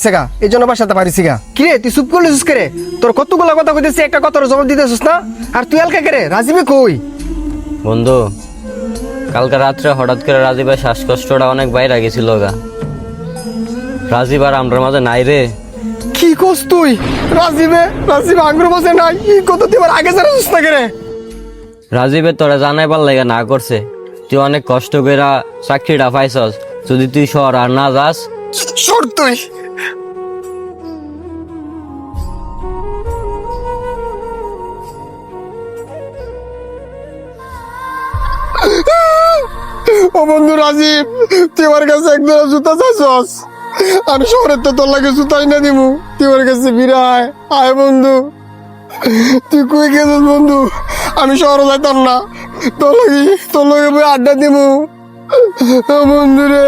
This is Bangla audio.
সেগা এই জন্য বাসাতে পারিছি গা। কিরে তুই চুপ করলিস কে রে? তোর কতগুলা কথা কইতেছি, একটা কথার জবাব দিতেছিস না। আর তুই হালকা কে রে? রাজীবে কই? বন্ধু, কালকে রাত্রে হঠাৎ করে রাজীবের শ্বাসকষ্টটা অনেক বাইরে গেছিল গা। রাজীব আর আমরার মাঝে নাই রে। কি কস তুই? রাজীবে আঙ্গুর বসে নাই, এই কথা তুই আমার আগে জানাছিস না কে রে? রাজীবের তোরা জানাইবার লাগে না করছে, তুই অনেক কষ্ট কইরা চাকরিটা পাইছস, যদি তুই শহর আর না যাস। সর তুই। ও বন্ধু রাজীব, তুই আমার কাছে একদম জুতা চাইছস, আমি শহরের তো তোর লাগে জুতাই না দিমু, তুই আমার কাছে বিরায় আয় বন্ধু। তুই কই গেছিস বন্ধু? আমি শহরে যাইতাম না, তোর লগে বই আড্ডা দিমু। ও বন্ধু রে।